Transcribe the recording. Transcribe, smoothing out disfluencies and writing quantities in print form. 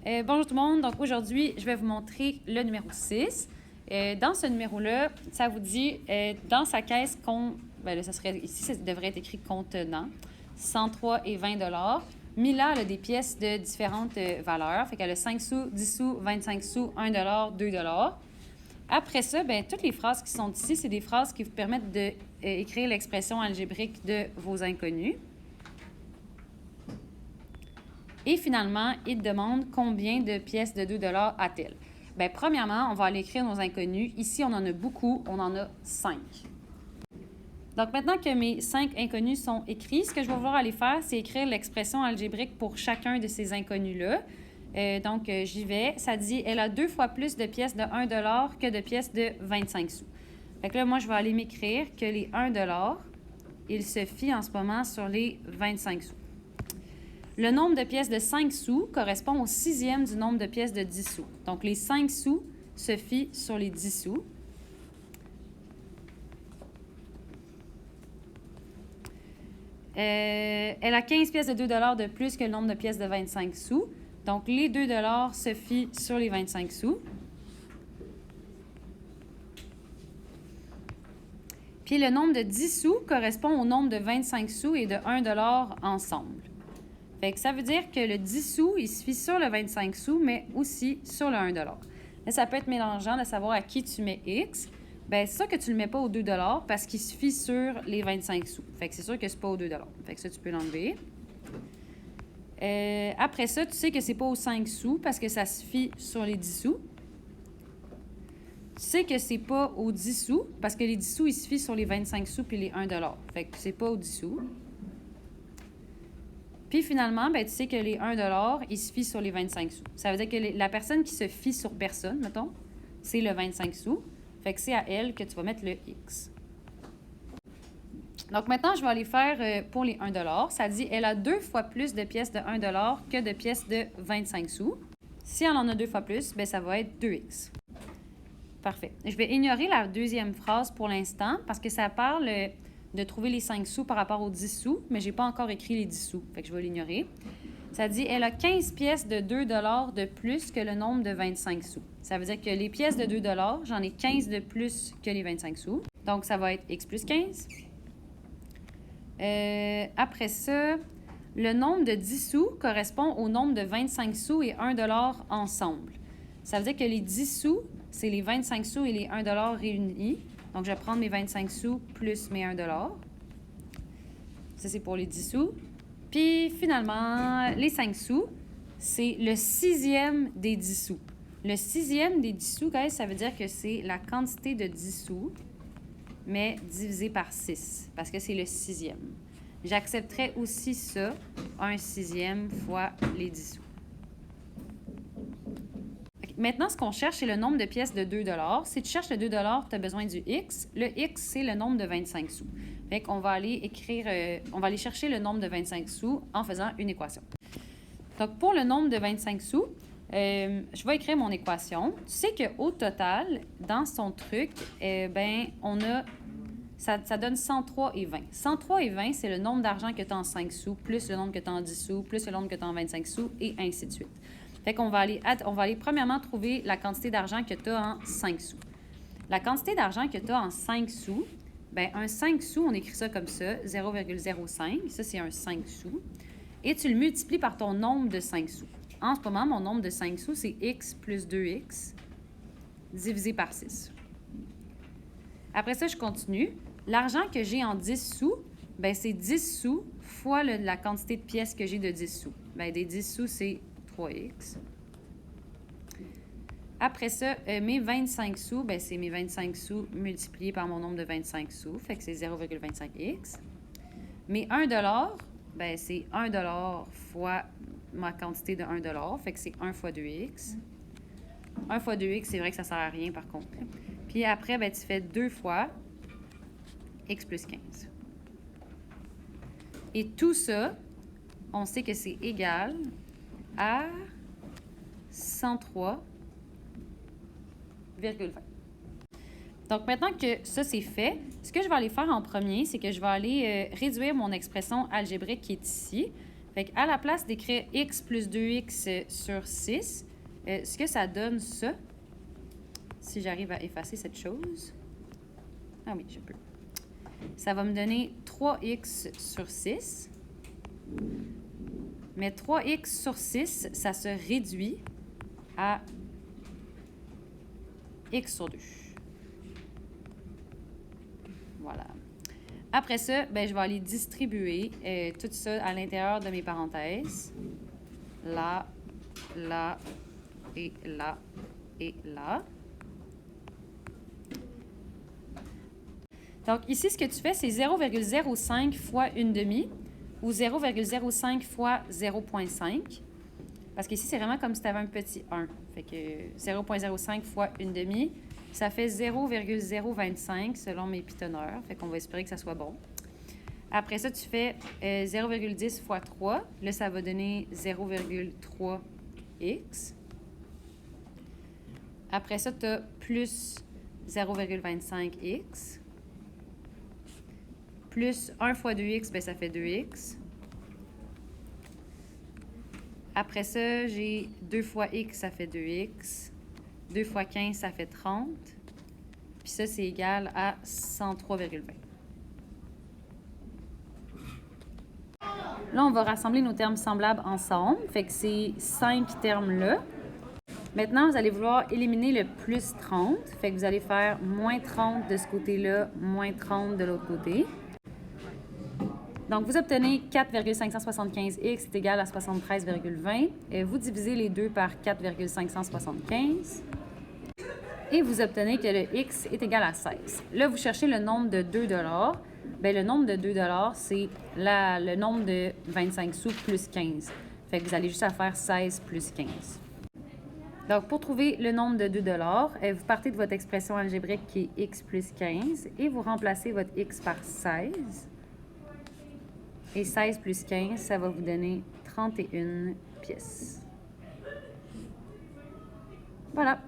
Bonjour tout le monde. Donc aujourd'hui, je vais vous montrer le numéro 6. Dans ce numéro-là, ça vous dit dans sa caisse compte, là, ça devrait être écrit contenant 103 et 20 Mila a des pièces de différentes valeurs. Fait qu'elle a 5 sous, 10 sous, 25 sous, 1 2 Après ça, toutes les phrases qui sont ici, c'est des phrases qui vous permettent d'écrire l'expression algébrique de vos inconnus. Et finalement, il te demande combien de pièces de 2 a-t-elle. Premièrement, on va aller écrire nos inconnus. Ici, on en a beaucoup. On en a 5. Donc, maintenant que mes 5 inconnus sont écrits, ce que je vais vouloir aller faire, c'est écrire l'expression algébrique pour chacun de ces inconnus-là. Donc, j'y vais. Ça dit, elle a 2 fois plus de pièces de 1 que de pièces de 25 sous. Fait que là, moi, je vais aller m'écrire que les 1 il se fie en ce moment sur les 25 sous. Le nombre de pièces de 5 sous correspond au 6e du nombre de pièces de 10 sous. Donc, les 5 sous se fient sur les 10 sous. Elle a 15 pièces de 2 de plus que le nombre de pièces de 25 sous. Donc, les 2 se fient sur les 25 sous. Puis, le nombre de 10 sous correspond au nombre de 25 sous et de 1 ensemble. Fait que ça veut dire que le 10 sous, il se fie sur le 25 sous, mais aussi sur le 1 Là, ça peut être mélangeant de savoir à qui tu mets X. C'est sûr que tu ne le mets pas au 2 parce qu'il se fie sur les 25 sous. Fait que c'est sûr que c'est pas au 2 Fait que ça, tu peux l'enlever. Après ça, tu sais que c'est pas au 5 sous parce que ça se fie sur les 10 sous. Tu sais que c'est pas au 10 sous parce que les 10 sous, ils se fient sur les 25 sous puis les 1 Fait que c'est pas au 10 sous. Puis finalement, tu sais que les 1 ils se fient sur les 25 sous. Ça veut dire que la personne qui se fie sur personne, mettons, c'est le 25 sous. Fait que c'est à elle que tu vas mettre le X. Donc maintenant, je vais aller faire pour les 1 Ça dit, elle a 2 fois plus de pièces de 1 que de pièces de 25 sous. Si elle en a 2 fois plus, ça va être 2X. Parfait. Je vais ignorer la deuxième phrase pour l'instant parce que ça parle de trouver les 5 sous par rapport aux 10 sous, mais je n'ai pas encore écrit les 10 sous, fait que je vais l'ignorer. Ça dit, elle a 15 pièces de 2 de plus que le nombre de 25 sous. Ça veut dire que les pièces de 2 j'en ai 15 de plus que les 25 sous. Donc, ça va être X plus 15. Après ça, le nombre de 10 sous correspond au nombre de 25 sous et 1 ensemble. Ça veut dire que les 10 sous, c'est les 25 sous et les 1 réunis. Donc, je vais prendre mes 25 sous plus mes 1 Ça, c'est pour les 10 sous. Puis, finalement, les 5 sous, c'est le 6e des 10 sous. Le 6e des 10 sous, guys, ça veut dire que c'est la quantité de 10 sous, mais divisé par 6, parce que c'est le 6e. J'accepterais aussi ça, 1/6 fois les 10 sous. Maintenant, ce qu'on cherche, c'est le nombre de pièces de 2 Si tu cherches le 2 tu as besoin du X. Le X, c'est le nombre de 25 sous. Fait qu'on va aller on va aller chercher le nombre de 25 sous en faisant une équation. Donc, pour le nombre de 25 sous, je vais écrire mon équation. Tu sais qu'au total, dans son truc, on a... Ça donne 103 et 20. 103 et 20, c'est le nombre d'argent que tu as en 5 sous, plus le nombre que tu as en 10 sous, plus le nombre que tu as en 25 sous, et ainsi de suite. Fait qu'on va aller premièrement trouver la quantité d'argent que tu as en 5 sous. La quantité d'argent que tu as en 5 sous, un 5 sous, on écrit ça comme ça, 0,05. Ça, c'est un 5 sous. Et tu le multiplies par ton nombre de 5 sous. En ce moment, mon nombre de 5 sous, c'est X plus 2X divisé par 6. Après ça, je continue. L'argent que j'ai en 10 sous, c'est 10 sous fois la quantité de pièces que j'ai de 10 sous. Des 10 sous, c'est 3X. Après ça, mes 25 sous, c'est mes 25 sous multipliés par mon nombre de 25 sous, fait que c'est 0,25X. Mes 1 c'est 1 fois ma quantité de 1 fait que c'est 1 fois 2X. 1 fois 2X, c'est vrai que ça ne sert à rien par contre. Puis après, tu fais 2 fois X plus 15. Et tout ça, on sait que c'est égal à 103,20. Donc, maintenant que ça, c'est fait, ce que je vais aller faire en premier, c'est que je vais aller réduire mon expression algébrique qui est ici. Fait qu'à la place d'écrire x plus 2x sur 6, ce que ça donne ça, si j'arrive à effacer cette chose, ah oui, je peux. Ça va me donner 3x sur 6. Mais 3x sur 6, ça se réduit à x sur 2. Voilà. Après ça, ben, je vais aller distribuer tout ça à l'intérieur de mes parenthèses. Là, là, et là, et là. Donc, ici, ce que tu fais, c'est 0,05 fois 1/2 ou 0,05 fois 0,5. Parce qu'ici, c'est vraiment comme si tu avais un petit 1. Fait que 0,05 fois 1/2, ça fait 0,025 selon mes pitonneurs. Fait qu'on va espérer que ça soit bon. Après ça, tu fais 0,10 fois 3. Là, ça va donner 0,3x. Après ça, tu as plus 0,25x. Plus 1 fois 2x, bien, ça fait 2x. Après ça, j'ai 2 fois x, ça fait 2x. 2 fois 15, ça fait 30. Puis ça, c'est égal à 103,20. Là, on va rassembler nos termes semblables ensemble. Fait que ces 5 termes-là. Maintenant, vous allez vouloir éliminer le plus 30. Fait que vous allez faire moins 30 de ce côté-là, moins 30 de l'autre côté. Donc, vous obtenez 4,575x est égal à 73,20. Vous divisez les deux par 4,575. Et vous obtenez que le x est égal à 16. Là, vous cherchez le nombre de 2 $. Bien, le nombre de 2 $, c'est le nombre de 25 sous plus 15. Fait que vous allez juste à faire 16 plus 15. Donc, pour trouver le nombre de 2 $, vous partez de votre expression algébrique qui est x plus 15 et vous remplacez votre x par 16. Et 16 plus 15, ça va vous donner 31 pièces. Voilà.